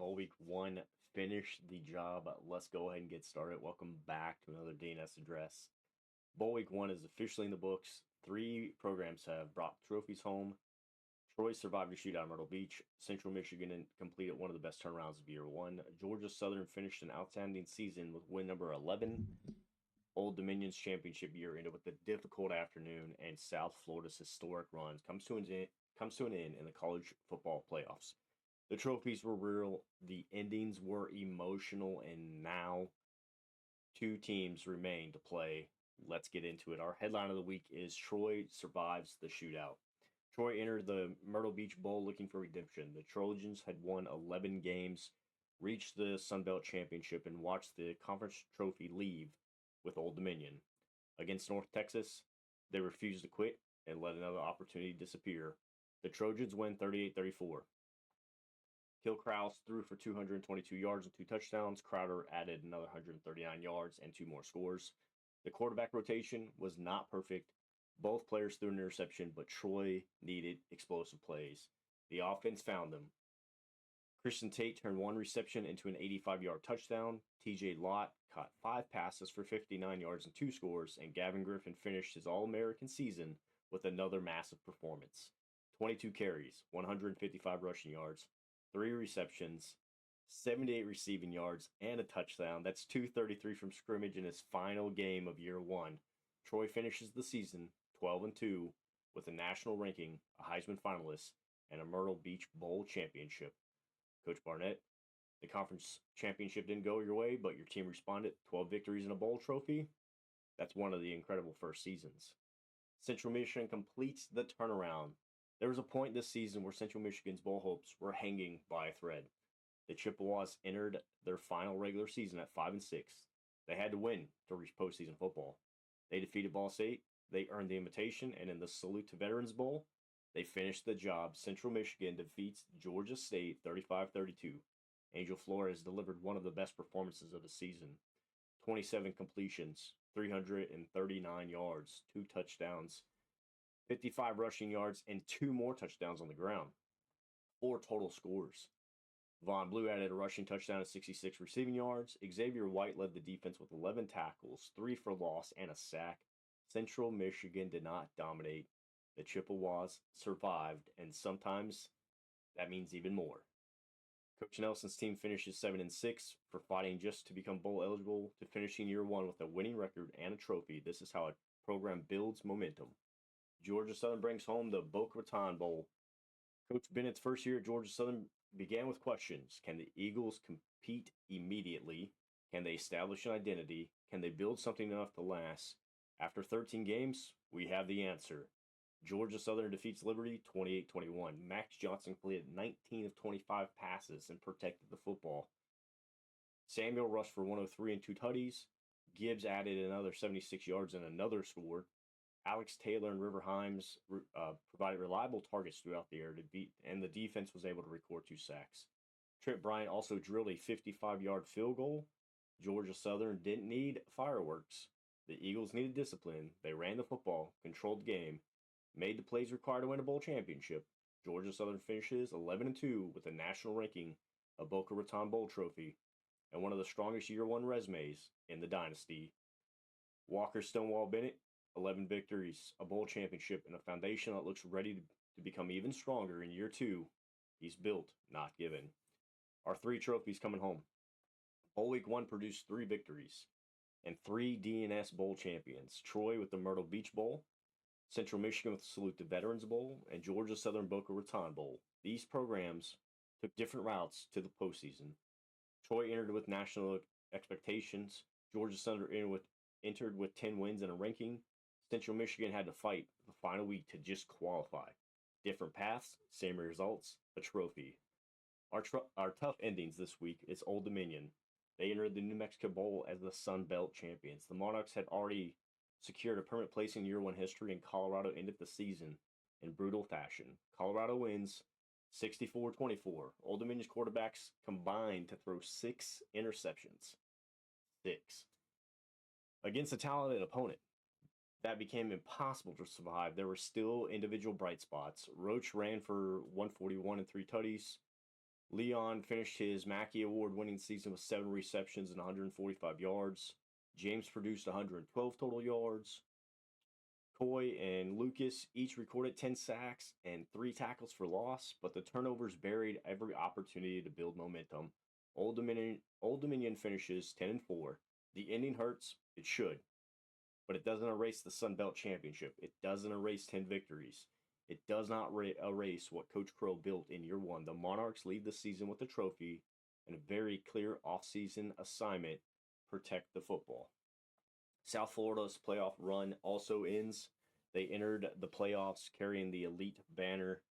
Bowl week one finished the job. Let's go ahead and get started. Welcome back to another DNS address. Bowl week one is officially in the books. Three programs have brought trophies home. Troy survived a shootout at Myrtle Beach. Central Michigan completed one of the best turnarounds of year one. Georgia Southern finished an outstanding season with win number 11. Old Dominion's championship year ended with a difficult afternoon, and South Florida's historic run comes to an end in the college football playoffs. The trophies were real, the endings were emotional, and now two teams remain to play. Let's get into it. Our headline of the week is Troy survives the shootout. Troy entered the Myrtle Beach Bowl looking for redemption. The Trojans had won 11 games, reached the Sun Belt Championship, and watched the conference trophy leave with Old Dominion. Against North Texas, they refused to quit and let another opportunity disappear. The Trojans win 38-34. Kilcrease threw for 222 yards and 2 touchdowns. Crowder added another 139 yards and 2 more scores. The quarterback rotation was not perfect. Both players threw an interception, but Troy needed explosive plays. The offense found them. Christian Tate turned one reception into an 85-yard touchdown. TJ Lott caught 5 passes for 59 yards and 2 scores, and Gavin Griffin finished his All-American season with another massive performance. 22 carries, 155 rushing yards, 3 receptions, 78 receiving yards, and a touchdown. That's 233 from scrimmage in his final game of year one. Troy finishes the season 12-2 with a national ranking, a Heisman finalist, and a Myrtle Beach Bowl championship. Coach Barnett, the conference championship didn't go your way, but your team responded. 12 victories and a bowl trophy. That's one of the incredible first seasons. Central Michigan completes the turnaround. There was a point this season where Central Michigan's bowl hopes were hanging by a thread. The Chippewas entered their final regular season at 5-6. They had to win to reach postseason football. They defeated Ball State. They earned the invitation, and in the Salute to Veterans Bowl, they finished the job. Central Michigan defeats Georgia State 35-32. Angel Flores delivered one of the best performances of the season. 27 completions, 339 yards, 2 touchdowns, 55 rushing yards, and 2 more touchdowns on the ground. 4 total scores. Von Blue added a rushing touchdown and 66 receiving yards. Xavier White led the defense with 11 tackles, 3 for loss, and a sack. Central Michigan did not dominate. The Chippewas survived, and sometimes that means even more. Coach Nelson's team finishes 7-6 for fighting just to become bowl eligible to finishing year one with a winning record and a trophy. This is how a program builds momentum. Georgia Southern brings home the Boca Raton Bowl. Coach Bennett's first year at Georgia Southern began with questions. Can the Eagles compete immediately? Can they establish an identity? Can they build something enough to last? After 13 games, we have the answer. Georgia Southern defeats Liberty 28-21. Max Johnson completed 19 of 25 passes and protected the football. Samuel rushed for 103 and 2 tutties. Gibbs added another 76 yards and another score. Alex Taylor and River Himes provided reliable targets throughout the air and the defense was able to record 2 sacks. Trent Bryant also drilled a 55-yard field goal. Georgia Southern didn't need fireworks. The Eagles needed discipline. They ran the football, controlled the game, made the plays required to win a bowl championship. Georgia Southern finishes 11-2 with a national ranking, a Boca Raton Bowl trophy, and one of the strongest year one resumes in the dynasty. Walker Stonewall Bennett, 11 victories, a bowl championship, and a foundation that looks ready to become even stronger in year two. He's built, not given. Our 3 trophies coming home. Bowl week 1 produced 3 victories and 3 DNS Bowl champions. Troy with the Myrtle Beach Bowl, Central Michigan with the Salute to Veterans Bowl, and Georgia Southern Boca Raton Bowl. These programs took different routes to the postseason. Troy entered with national expectations. Georgia Southern entered with 10 wins and a ranking. Central Michigan had to fight the final week to just qualify. Different paths, same results, a trophy. Our tough endings this week is Old Dominion. They entered the New Mexico Bowl as the Sun Belt champions. The Monarchs had already secured a permanent place in year one history, and Colorado ended the season in brutal fashion. Colorado wins 64-24. Old Dominion's quarterbacks combined to throw 6 interceptions. 6. Against a talented opponent. That became impossible to survive. There were still individual bright spots. Roach ran for 141 and 3 tutties. Leon finished his Mackey Award-winning season with 7 receptions and 145 yards. James produced 112 total yards. Coy and Lucas each recorded 10 sacks and 3 tackles for loss, but the turnovers buried every opportunity to build momentum. Old Dominion finishes 10-4. The ending hurts, it should, but it doesn't erase the Sun Belt Championship. It doesn't erase 10 victories. It does not erase what Coach Crow built in year one. The Monarchs lead the season with a trophy and a very clear offseason assignment: protect the football. South Florida's playoff run also ends. They entered the playoffs carrying the elite banner.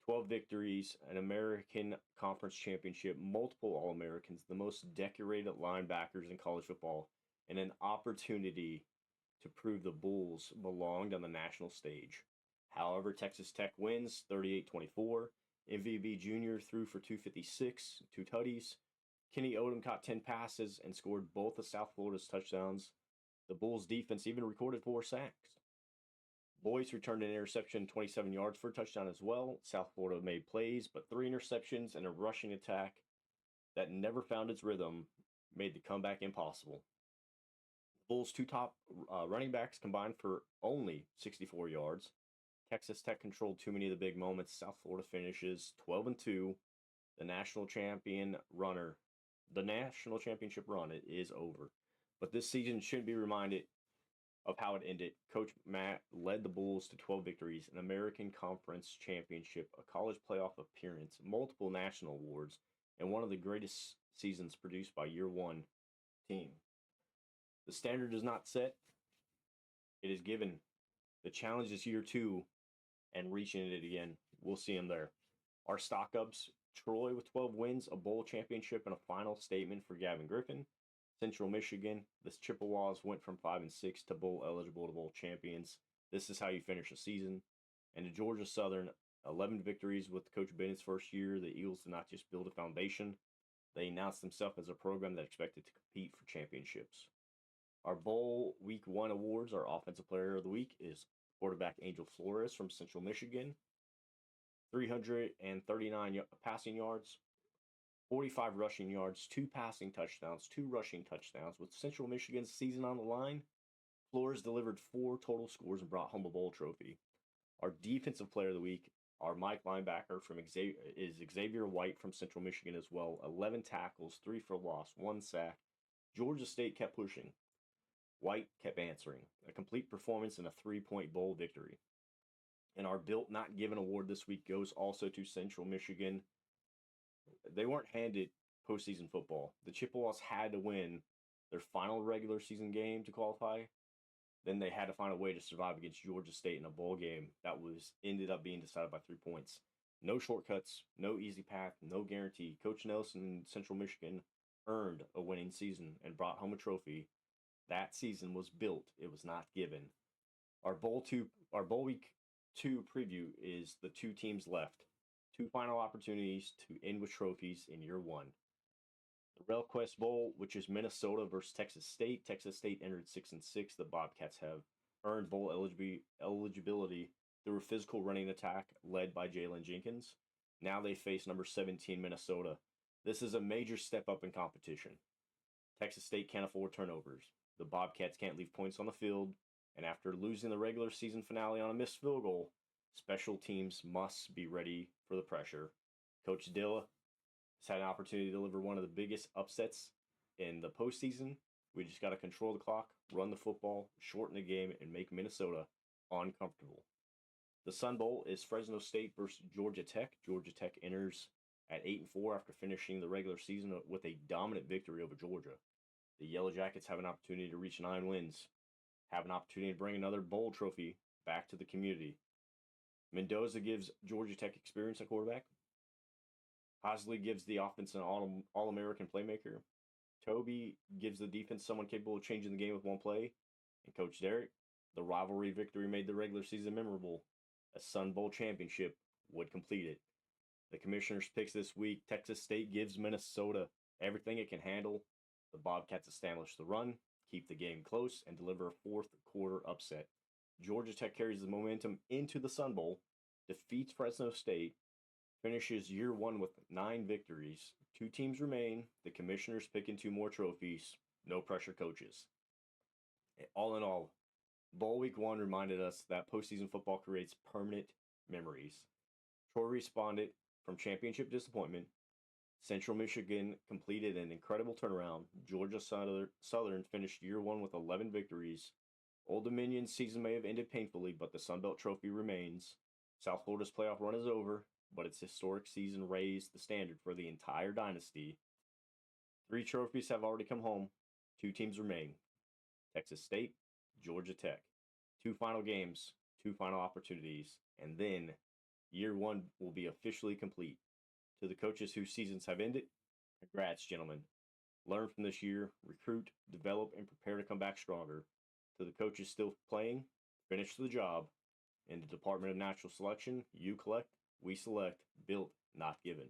12 victories, an American Conference Championship, multiple All-Americans, the most decorated linebackers in college football, and an opportunity to prove the Bulls belonged on the national stage. However, Texas Tech wins 38-24. MVB Jr. threw for 256, 2 tutties. Kenny Odom caught 10 passes and scored both of South Florida's touchdowns. The Bulls' defense even recorded 4 sacks. Boyce returned an interception, 27 yards for a touchdown as well. South Florida made plays, but 3 interceptions and a rushing attack that never found its rhythm made the comeback impossible. The Bulls' 2 top running backs combined for only 64 yards. Texas Tech controlled too many of the big moments. South Florida finishes 12-2. The national championship run, it is over. But this season should be reminded of how it ended. Coach Matt led the Bulls to 12 victories, an American Conference Championship, a college playoff appearance, multiple national awards, and one of the greatest seasons produced by year one team. The standard is not set. It is given. The challenge is year 2 and reaching it again. We'll see him there. Our stock ups: Troy with 12 wins, a bowl championship, and a final statement for Gavin Griffin. Central Michigan, the Chippewas went from 5-6 to bowl eligible to bowl champions. This is how you finish a season. And to Georgia Southern, 11 victories with Coach Bennett's first year. The Eagles did not just build a foundation, they announced themselves as a program that expected to compete for championships. Our bowl week 1 awards, our offensive player of the week is quarterback Angel Flores from Central Michigan. 339 passing yards, 45 rushing yards, 2 passing touchdowns, 2 rushing touchdowns. With Central Michigan's season on the line, Flores delivered 4 total scores and brought home a bowl trophy. Our defensive player of the week, our Mike linebacker is Xavier White from Central Michigan as well. 11 tackles, 3 for loss, 1 sack. Georgia State kept pushing. White kept answering. A complete performance and a 3-point bowl victory. And our Built Not Given award this week goes also to Central Michigan. They weren't handed postseason football. The Chippewas had to win their final regular season game to qualify. Then they had to find a way to survive against Georgia State in a bowl game that ended up being decided by 3 points. No shortcuts, no easy path, no guarantee. Coach Nelson in Central Michigan earned a winning season and brought home a trophy. That season was built. It was not given. Our bowl week 2 preview is the 2 teams left. 2 final opportunities to end with trophies in year 1. The RailQuest Bowl, which is Minnesota versus Texas State. Texas State entered 6-6. The Bobcats have earned bowl eligibility through a physical running attack led by Jalen Jenkins. Now they face number 17 Minnesota. This is a major step up in competition. Texas State can't afford turnovers. The Bobcats can't leave points on the field. And after losing the regular season finale on a missed field goal, special teams must be ready for the pressure. Coach Dilla has had an opportunity to deliver one of the biggest upsets in the postseason. We just got to control the clock, run the football, shorten the game, and make Minnesota uncomfortable. The Sun Bowl is Fresno State versus Georgia Tech. Georgia Tech enters at 8-4 after finishing the regular season with a dominant victory over Georgia. The Yellow Jackets have an opportunity to reach 9 wins, have an opportunity to bring another bowl trophy back to the community. Mendoza gives Georgia Tech experience at quarterback. Hosley gives the offense an All-American playmaker. Toby gives the defense someone capable of changing the game with one play. And Coach Derek, the rivalry victory made the regular season memorable. A Sun Bowl championship would complete it. The commissioner's picks this week: Texas State gives Minnesota everything it can handle. The Bobcats establish the run, keep the game close, and deliver a 4th quarter upset. Georgia Tech carries the momentum into the Sun Bowl, defeats Fresno State, finishes year one with 9 victories. 2 teams remain. The commissioners picking 2 more trophies. No pressure coaches. All in all, Bowl Week 1 reminded us that postseason football creates permanent memories. Troy responded from championship disappointment. Central Michigan completed an incredible turnaround. Georgia Southern finished year one with 11 victories. Old Dominion's season may have ended painfully, but the Sun Belt Trophy remains. South Florida's playoff run is over, but its historic season raised the standard for the entire dynasty. 3 trophies have already come home. 2 teams remain. Texas State, Georgia Tech. 2 final games, 2 final opportunities, and then year one will be officially complete. To the coaches whose seasons have ended, congrats, gentlemen. Learn from this year, recruit, develop, and prepare to come back stronger. To the coaches still playing, finish the job. In the Department of Natural Selection, you collect, we select, built, not given.